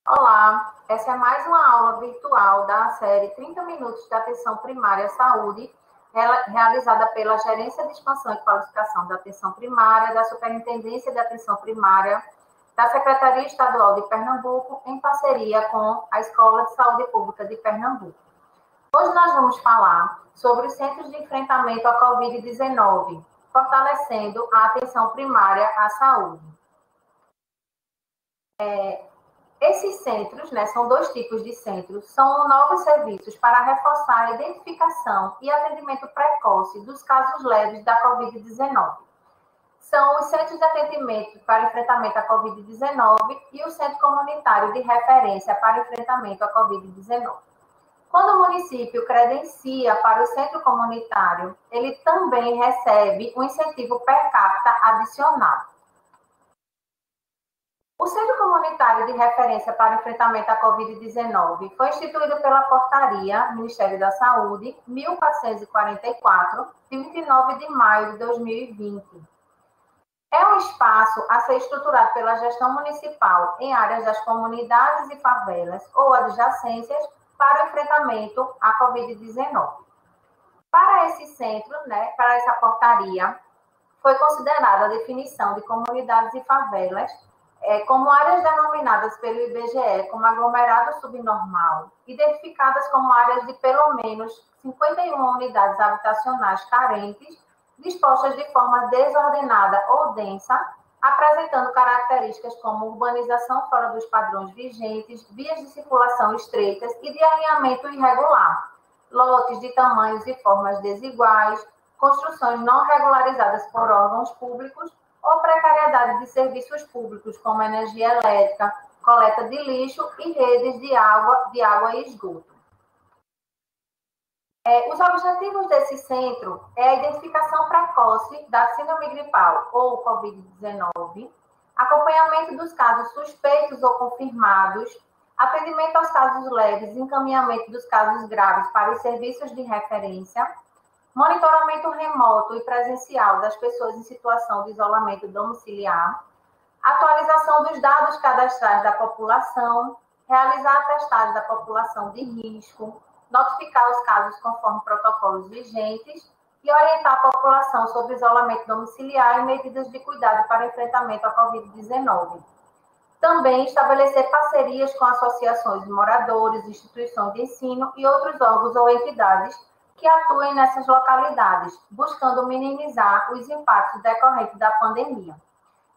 Olá, essa é mais uma aula virtual da série 30 Minutos de Atenção Primária à Saúde, realizada pela Gerência de Expansão e Qualificação da Atenção Primária, da Superintendência de Atenção Primária, da Secretaria Estadual de Pernambuco, em parceria com a Escola de Saúde Pública de Pernambuco. Hoje nós vamos falar sobre os Centros de Enfrentamento à Covid-19, fortalecendo a atenção primária à saúde. Esses centros, são dois tipos de centros, são novos serviços para reforçar a identificação e atendimento precoce dos casos leves da Covid-19. São os centros de atendimento para enfrentamento à Covid-19 e o Centro Comunitário de Referência para enfrentamento à Covid-19. Quando o município credencia para o centro comunitário, ele também recebe um incentivo per capita adicional. O Centro Comunitário de Referência para Enfrentamento à Covid-19 foi instituído pela Portaria Ministério da Saúde 1444, de 29 de maio de 2020. É um espaço a ser estruturado pela gestão municipal em áreas das comunidades e favelas ou adjacências para o enfrentamento à Covid-19. Para esse centro, para essa portaria, foi considerada a definição de comunidades e favelas como áreas denominadas pelo IBGE como aglomerado subnormal, identificadas como áreas de pelo menos 51 unidades habitacionais carentes, dispostas de forma desordenada ou densa, apresentando características como urbanização fora dos padrões vigentes, vias de circulação estreitas e de alinhamento irregular, lotes de tamanhos e formas desiguais, construções não regularizadas por órgãos públicos ou precariedade de serviços públicos, como energia elétrica, coleta de lixo e redes de água e esgoto. Os objetivos desse centro é a identificação precoce da síndrome gripal ou Covid-19, acompanhamento dos casos suspeitos ou confirmados, atendimento aos casos leves, encaminhamento dos casos graves para os serviços de referência, monitoramento remoto e presencial das pessoas em situação de isolamento domiciliar, atualização dos dados cadastrais da população, realizar a testagem da população de risco, notificar os casos conforme protocolos vigentes e orientar a população sobre isolamento domiciliar e medidas de cuidado para enfrentamento à Covid-19. Também estabelecer parcerias com associações de moradores, instituições de ensino e outros órgãos ou entidades que atuem nessas localidades, buscando minimizar os impactos decorrentes da pandemia.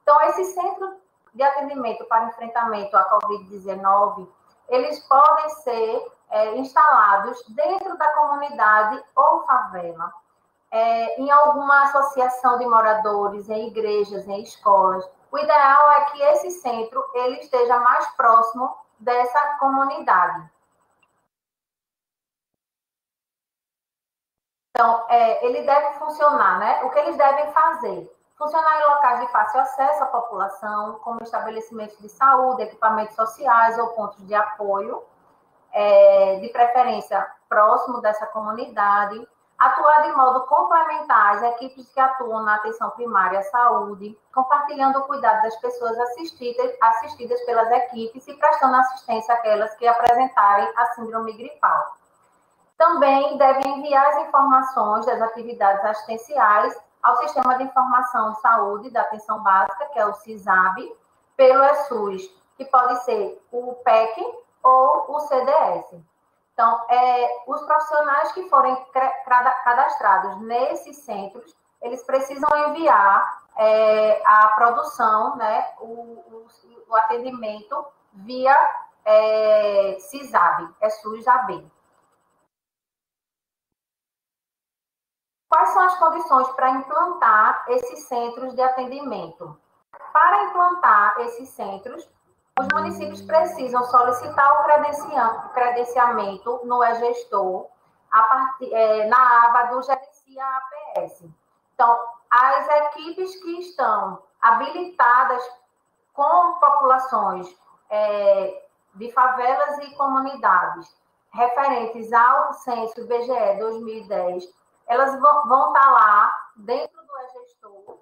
Então, esse centro de atendimento para enfrentamento à Covid-19, eles podem ser instalados dentro da comunidade ou favela, em alguma associação de moradores, em igrejas, em escolas. O ideal é que esse centro ele esteja mais próximo dessa comunidade. Então, ele deve funcionar, O que eles devem fazer? Funcionar em locais de fácil acesso à população, como estabelecimentos de saúde, equipamentos sociais ou pontos de apoio, de preferência próximo dessa comunidade, atuar de modo complementar às equipes que atuam na atenção primária à saúde, compartilhando o cuidado das pessoas assistidas pelas equipes e prestando assistência àquelas que apresentarem a síndrome gripal. Também deve enviar as informações das atividades assistenciais ao Sistema de Informação de Saúde da Atenção Básica, que é o SISAB, pelo ESUS, que pode ser o PEC ou o CDS. Então, os profissionais que forem cadastrados nesses centros, eles precisam enviar a produção, o atendimento via SISAB, ESUS-AB. Quais são as condições para implantar esses centros de atendimento? Para implantar esses centros, os municípios precisam solicitar o credenciamento no e-gestor na aba do Gerencia APS. Então, as equipes que estão habilitadas com populações de favelas e comunidades referentes ao censo IBGE 2010, elas vão estar lá dentro do e-gestor,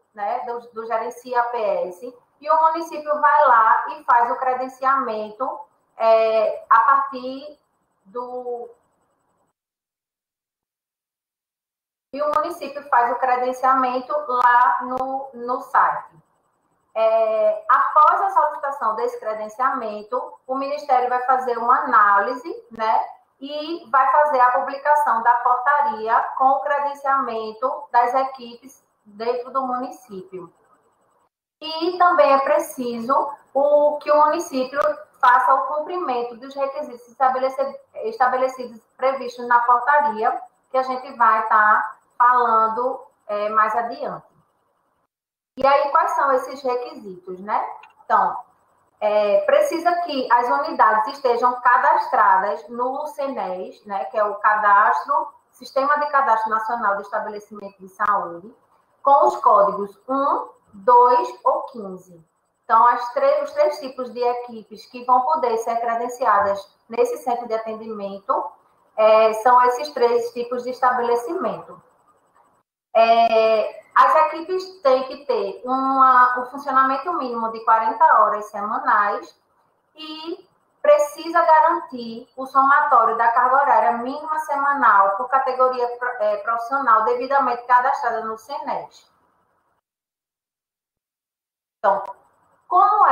do Gerencia APS, e o município vai lá e faz o credenciamento a partir do... E o município faz o credenciamento lá no site. Após a solicitação desse credenciamento, o Ministério vai fazer uma análise, né, e vai fazer a publicação da portaria com o credenciamento das equipes dentro do município. E também é preciso que o município faça o cumprimento dos requisitos estabelecidos, previstos na portaria, que a gente vai estar falando mais adiante. E aí, quais são esses requisitos, né? Então, precisa que as unidades estejam cadastradas no CNES, né, que é o Sistema de Cadastro Nacional de Estabelecimento de Saúde, com os códigos 1, 2 ou 15. Então, os três tipos de equipes que vão poder ser credenciadas nesse centro de atendimento são esses 3 tipos de estabelecimento. As equipes têm que ter um funcionamento mínimo de 40 horas semanais e precisa garantir o somatório da carga horária mínima semanal por categoria profissional devidamente cadastrada no CNES. Então, como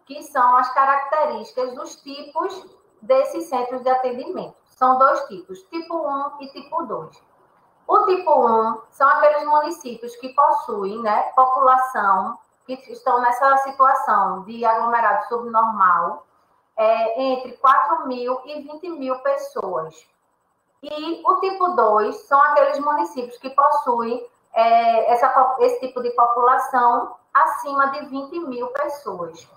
que são as características dos tipos desses centros de atendimento? São 2 tipos, tipo 1 e tipo 2. O tipo 1 são aqueles municípios que possuem, né, população, que estão nessa situação de aglomerado subnormal, entre 4.000 e 20.000 pessoas. E o tipo 2 são aqueles municípios que possuem esse tipo de população acima de 20.000 pessoas.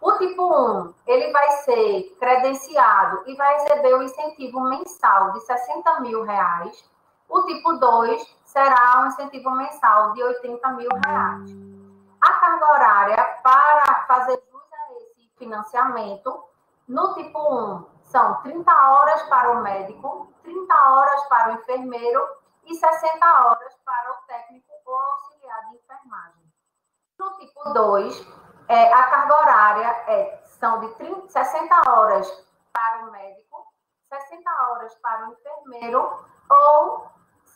O tipo 1, ele vai ser credenciado e vai receber o incentivo mensal de R$60 mil. O tipo 2 será um incentivo mensal de R$80 mil. A carga horária para fazer jus a esse financiamento, no tipo 1, são 30 horas para o médico, 30 horas para o enfermeiro e 60 horas para o técnico ou auxiliar de enfermagem. No tipo 2, a carga horária são de 60 horas para o médico, 60 horas para o enfermeiro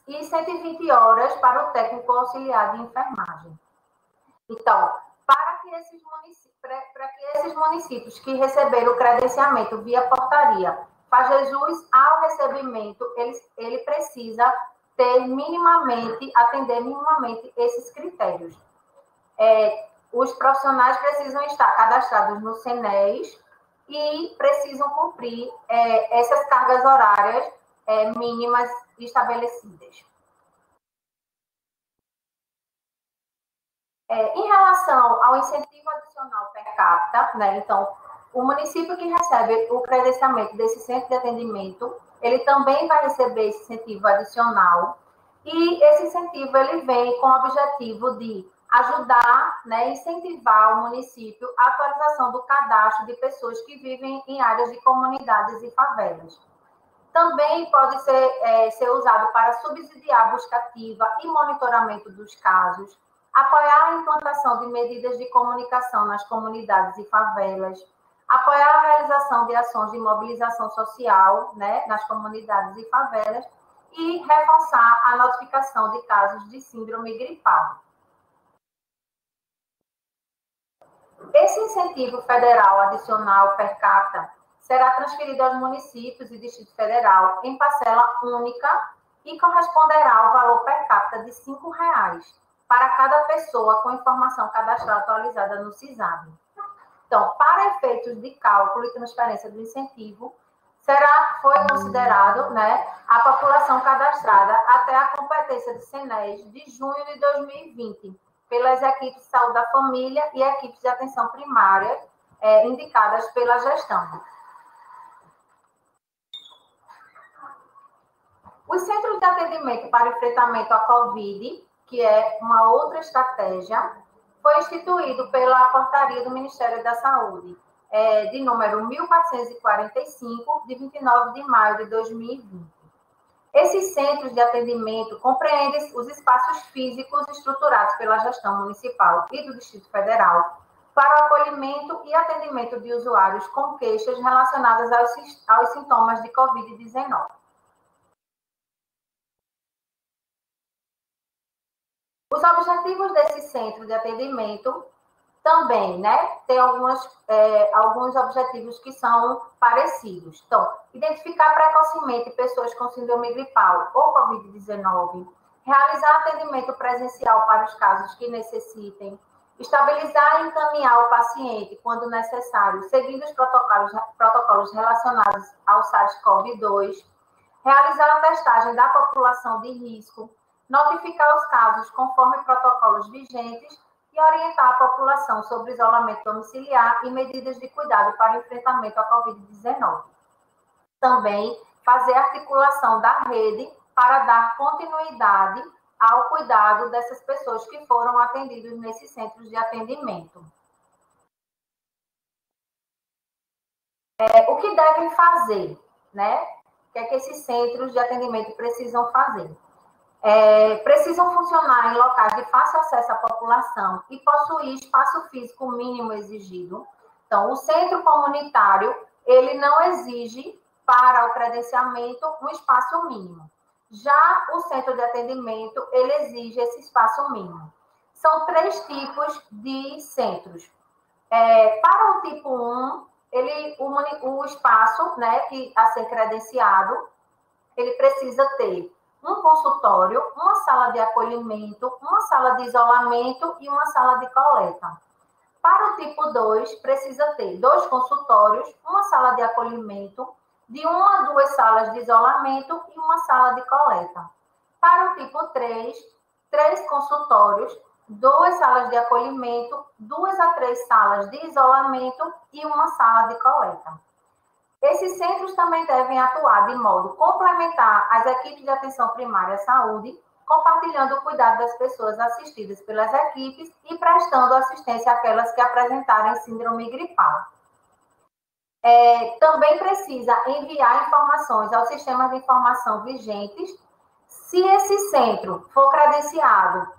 e 120 horas para o técnico auxiliar de enfermagem. Então, para que esses municípios que receberam o credenciamento via portaria façam jus ao recebimento, ele precisa atender minimamente esses critérios. Os profissionais precisam estar cadastrados no CNES e precisam cumprir essas cargas horárias mínimas estabelecidas. Em relação ao incentivo adicional per capita, né, então, o município que recebe o credenciamento desse centro de atendimento, ele também vai receber esse incentivo adicional, e esse incentivo ele vem com o objetivo de ajudar, né, incentivar o município a atualização do cadastro de pessoas que vivem em áreas de comunidades e favelas. Também pode ser usado para subsidiar a busca ativa e monitoramento dos casos, apoiar a implantação de medidas de comunicação nas comunidades e favelas, apoiar a realização de ações de mobilização social, né, nas comunidades e favelas e reforçar a notificação de casos de síndrome gripal. Esse incentivo federal adicional per capita será transferido aos municípios e Distrito Federal em parcela única e corresponderá ao valor per capita de R$5 para cada pessoa com informação cadastral atualizada no CISAB. Então, para efeitos de cálculo e transferência do incentivo, foi considerado, né, a população cadastrada até a competência do CNES de junho de 2020, pelas equipes de saúde da família e equipes de atenção primária indicadas pela gestão. Os centros de atendimento para enfrentamento à Covid, que é uma outra estratégia, foi instituído pela portaria do Ministério da Saúde, de número 1445, de 29 de maio de 2020. Esses centros de atendimento compreendem os espaços físicos estruturados pela gestão municipal e do Distrito Federal, para o acolhimento e atendimento de usuários com queixas relacionadas aos sintomas de Covid-19. Os objetivos desse centro de atendimento também, né, tem alguns objetivos que são parecidos. Então, identificar precocemente pessoas com síndrome gripal ou Covid-19, realizar atendimento presencial para os casos que necessitem, estabilizar e encaminhar o paciente, quando necessário, seguindo os protocolos relacionados ao SARS-CoV-2, realizar a testagem da população de risco, notificar os casos conforme protocolos vigentes e orientar a população sobre isolamento domiciliar e medidas de cuidado para o enfrentamento à Covid-19. Também fazer articulação da rede para dar continuidade ao cuidado dessas pessoas que foram atendidas nesses centros de atendimento. O que devem fazer, né? O que é que esses centros de atendimento precisam fazer? Precisam funcionar em locais de fácil acesso à população e possuir espaço físico mínimo exigido. Então, o centro comunitário, ele não exige para o credenciamento um espaço mínimo. Já o centro de atendimento, ele exige esse espaço mínimo. São 3 tipos de centros. Para o tipo 1, o espaço, né, a ser credenciado, ele precisa ter um consultório, uma sala de acolhimento, uma sala de isolamento e uma sala de coleta. Para o tipo 2, precisa ter 2 consultórios, uma sala de acolhimento, de 1 a 2 salas de isolamento e uma sala de coleta. Para o tipo 3, 3 consultórios, 2 salas de acolhimento, 2 a 3 salas de isolamento e uma sala de coleta. Esses centros também devem atuar de modo complementar às equipes de atenção primária à saúde, compartilhando o cuidado das pessoas assistidas pelas equipes e prestando assistência àquelas que apresentarem síndrome gripal. Também precisa enviar informações aos sistemas de informação vigentes. Se esse centro for credenciado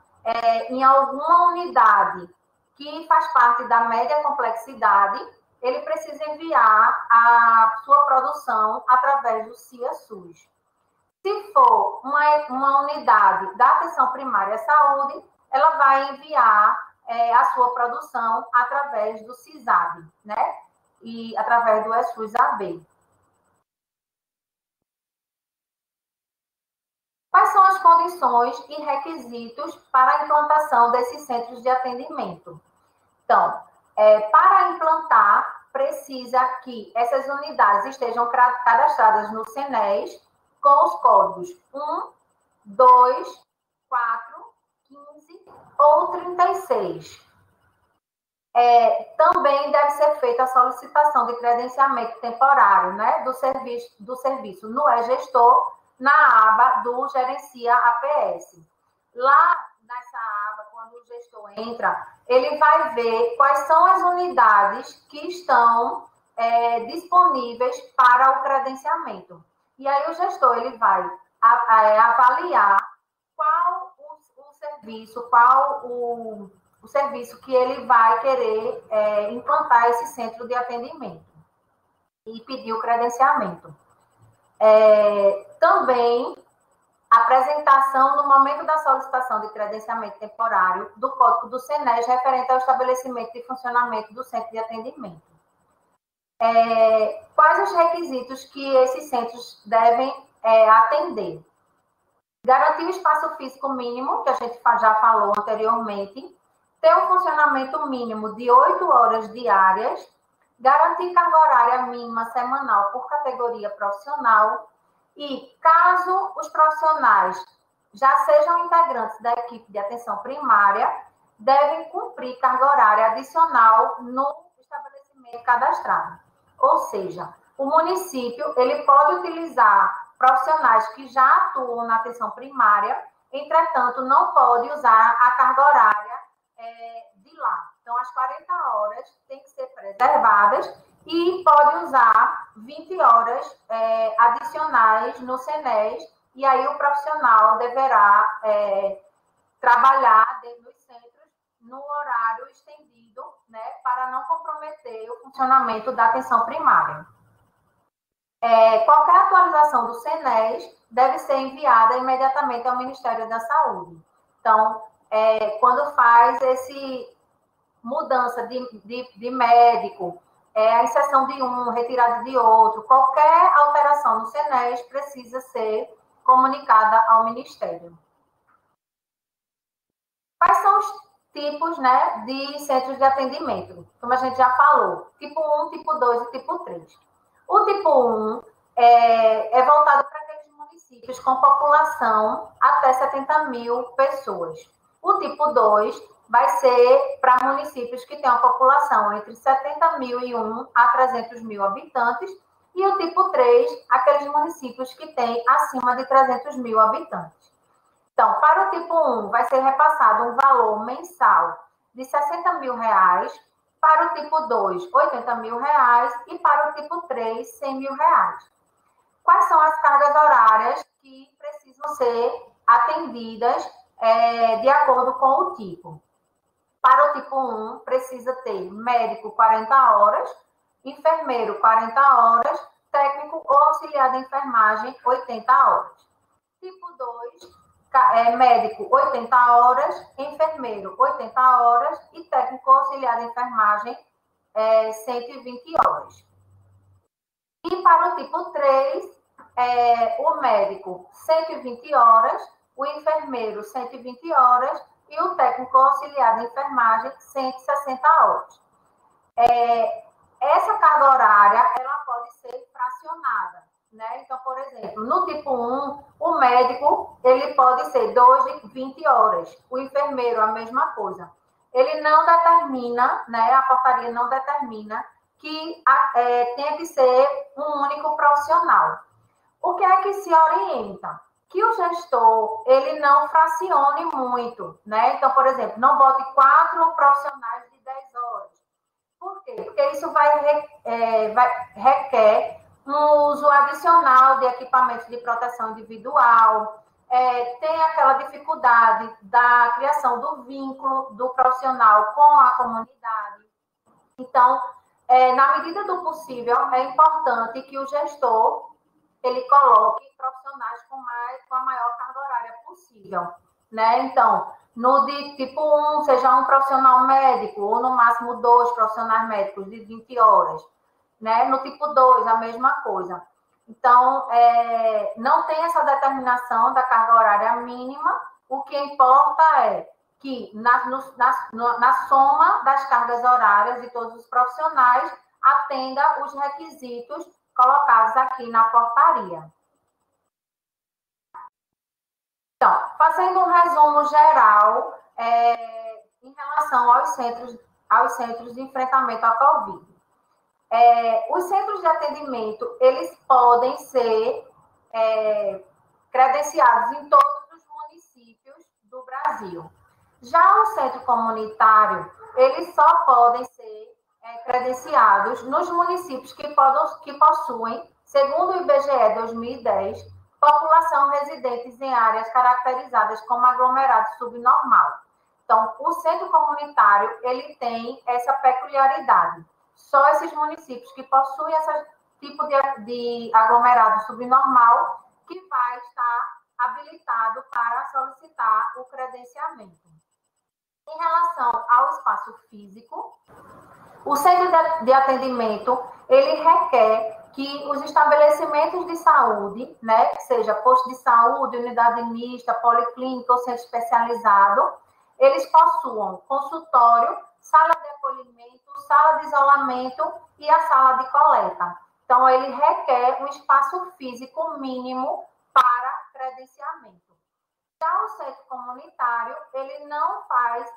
em alguma unidade que faz parte da média complexidade, ele precisa enviar a sua produção através do CIA-SUS. Se for uma unidade da atenção primária à saúde, ela vai enviar a sua produção através do CISAB, né? E através do ESUS-AB. Quais são as condições e requisitos para a implantação desses centros de atendimento? Então, para implantar, precisa que essas unidades estejam cadastradas no CENES com os códigos 1, 2, 4, 15 ou 36. Também deve ser feita a solicitação de credenciamento temporário, né, do serviço no e-gestor, na aba do Gerencia APS. Lá nessa aba, quando o gestor entra, ele vai ver quais são as unidades que estão disponíveis para o credenciamento. E aí o gestor ele vai avaliar qual o serviço que ele vai querer implantar esse centro de atendimento e pedir o credenciamento. Também apresentação, no momento da solicitação de credenciamento temporário, do código do CENES referente ao estabelecimento e funcionamento do centro de atendimento. Quais os requisitos que esses centros devem atender? Garantir o espaço físico mínimo, que a gente já falou anteriormente, ter um funcionamento mínimo de 8 horas diárias, garantir carga horária mínima semanal por categoria profissional, e, caso os profissionais já sejam integrantes da equipe de atenção primária, devem cumprir carga horária adicional no estabelecimento cadastrado. Ou seja, o município ele pode utilizar profissionais que já atuam na atenção primária, entretanto, não pode usar a carga horária de lá. Então, as 40 horas têm que ser preservadas e pode usar 20 horas adicionais no CENES, e aí o profissional deverá trabalhar dentro dos centros no horário estendido, né, para não comprometer o funcionamento da atenção primária. Qualquer atualização do CNES deve ser enviada imediatamente ao Ministério da Saúde. Então, quando faz esse mudança de médico, a inserção de um, retirada de outro, qualquer alteração no CNES precisa ser comunicada ao Ministério. Quais são os tipos, né, de centros de atendimento? Como a gente já falou, tipo 1, tipo 2 e tipo 3. O tipo 1 é voltado para aqueles municípios com população até 70 mil pessoas. O tipo 2 vai ser para municípios que têm uma população entre 70.001 a 300 mil habitantes. E o tipo 3, aqueles municípios que têm acima de 300 mil habitantes. Então, para o tipo 1, vai ser repassado um valor mensal de R$60 mil, para o tipo 2, R$80 mil, e para o tipo 3, R$100 mil. Quais são as cargas horárias que precisam ser atendidas de acordo com o tipo? Para o tipo 1, precisa ter médico 40 horas, enfermeiro 40 horas, técnico ou auxiliar de enfermagem 80 horas. Tipo 2, médico 80 horas, enfermeiro 80 horas e técnico auxiliar de enfermagem 120 horas. E para o tipo 3, o médico 120 horas, o enfermeiro 120 horas e o técnico auxiliar de enfermagem 160 horas. Essa carga horária ela pode ser fracionada, né? Então, por exemplo, no tipo 1, o médico ele pode ser 2 de 20 horas, o enfermeiro a mesma coisa. Ele não determina, né? A portaria não determina que tenha que ser um único profissional. O que é que se orienta? Que o gestor ele não fracione muito, né? Então, por exemplo, não bote 4 profissionais de 10 horas. Por quê? Porque isso requer um uso adicional de equipamentos de proteção individual, tem aquela dificuldade da criação do vínculo do profissional com a comunidade. Então, na medida do possível, é importante que o gestor ele coloque profissionais com a maior carga horária possível, né? Então, no de tipo 1, seja um profissional médico, ou no máximo 2 profissionais médicos de 20 horas, né? No tipo 2, a mesma coisa. Então, não tem essa determinação da carga horária mínima, o que importa é que na soma das cargas horárias de todos os profissionais, atenda os requisitos colocados aqui na portaria. Então, fazendo um resumo geral em relação aos centros de enfrentamento à Covid. Os centros de atendimento, eles podem ser credenciados em todos os municípios do Brasil. Já o centro comunitário, eles só podem ser credenciados nos municípios que possuem, segundo o IBGE 2010, população residentes em áreas caracterizadas como aglomerado subnormal. Então, o centro comunitário, ele tem essa peculiaridade. Só esses municípios que possuem esse tipo de aglomerado subnormal que vai estar habilitado para solicitar o credenciamento. Em relação ao espaço físico, o centro de atendimento, ele requer que os estabelecimentos de saúde, né, que seja posto de saúde, unidade mista, policlínica ou centro especializado, eles possuam consultório, sala de acolhimento, sala de isolamento e a sala de coleta. Então, ele requer um espaço físico mínimo para credenciamento. Já o centro comunitário, ele não faz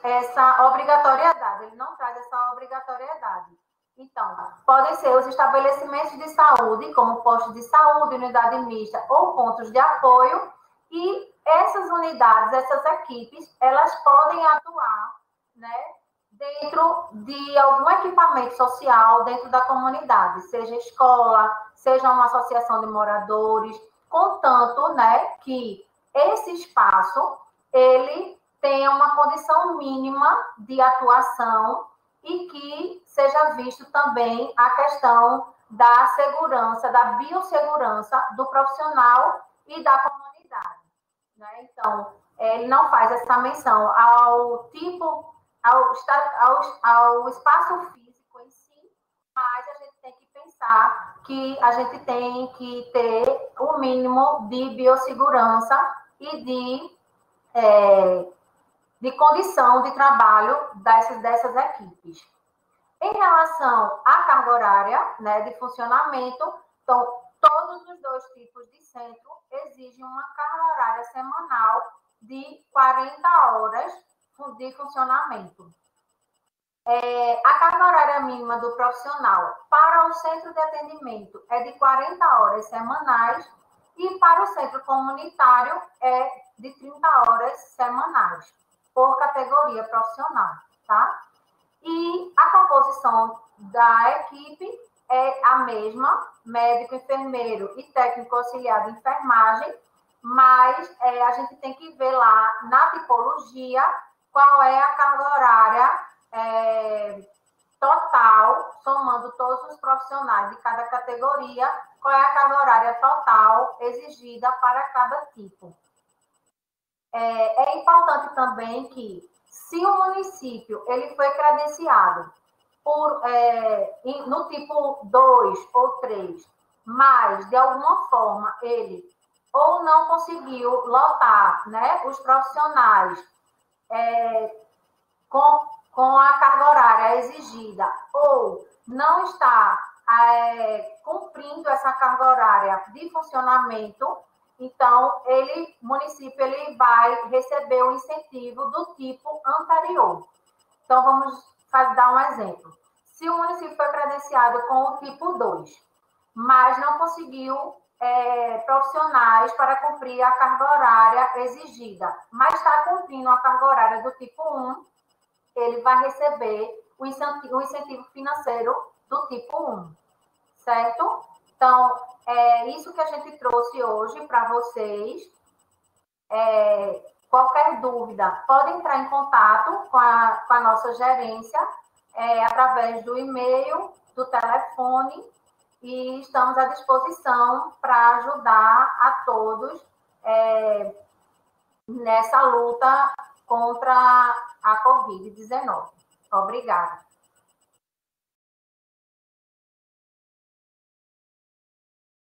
essa obrigatoriedade, ele não traz essa obrigatoriedade. Então, podem ser os estabelecimentos de saúde, como postos de saúde, unidade mista ou pontos de apoio, e essas unidades, essas equipes, elas podem atuar, né, dentro de algum equipamento social dentro da comunidade, seja escola, seja uma associação de moradores, contanto, né, que esse espaço, ele tenha uma condição mínima de atuação e que seja visto também a questão da segurança, da biossegurança do profissional e da comunidade, né? Então, ele não faz essa menção ao tipo, ao espaço físico em si, mas a gente tem que pensar que a gente tem que ter o mínimo de biossegurança e de condição de trabalho dessas equipes. Em relação à carga horária, né, de funcionamento, então, todos os dois tipos de centro exigem uma carga horária semanal de 40 horas de funcionamento. A carga horária mínima do profissional para o centro de atendimento é de 40 horas semanais e para o centro comunitário é de 30 horas semanais, por categoria profissional, tá? E a composição da equipe é a mesma, médico, enfermeiro e técnico auxiliar de enfermagem, mas a gente tem que ver lá na tipologia qual é a carga horária total, somando todos os profissionais de cada categoria, qual é a carga horária total exigida para cada tipo. É importante também que, se o município ele foi credenciado no tipo 2 ou 3, mas, de alguma forma, ele ou não conseguiu lotar, né, os profissionais com a carga horária exigida, ou não está cumprindo essa carga horária de funcionamento, então, o município ele vai receber o incentivo do tipo anterior. Então, vamos dar um exemplo. Se o município foi credenciado com o tipo 2, mas não conseguiu profissionais para cumprir a carga horária exigida, mas está cumprindo a carga horária do tipo 1, ele vai receber o incentivo financeiro do tipo 1, certo? Então, é isso que a gente trouxe hoje para vocês. Qualquer dúvida, pode entrar em contato com a nossa gerência através do e-mail, do telefone, e estamos à disposição para ajudar a todos nessa luta contra a Covid-19. Obrigada.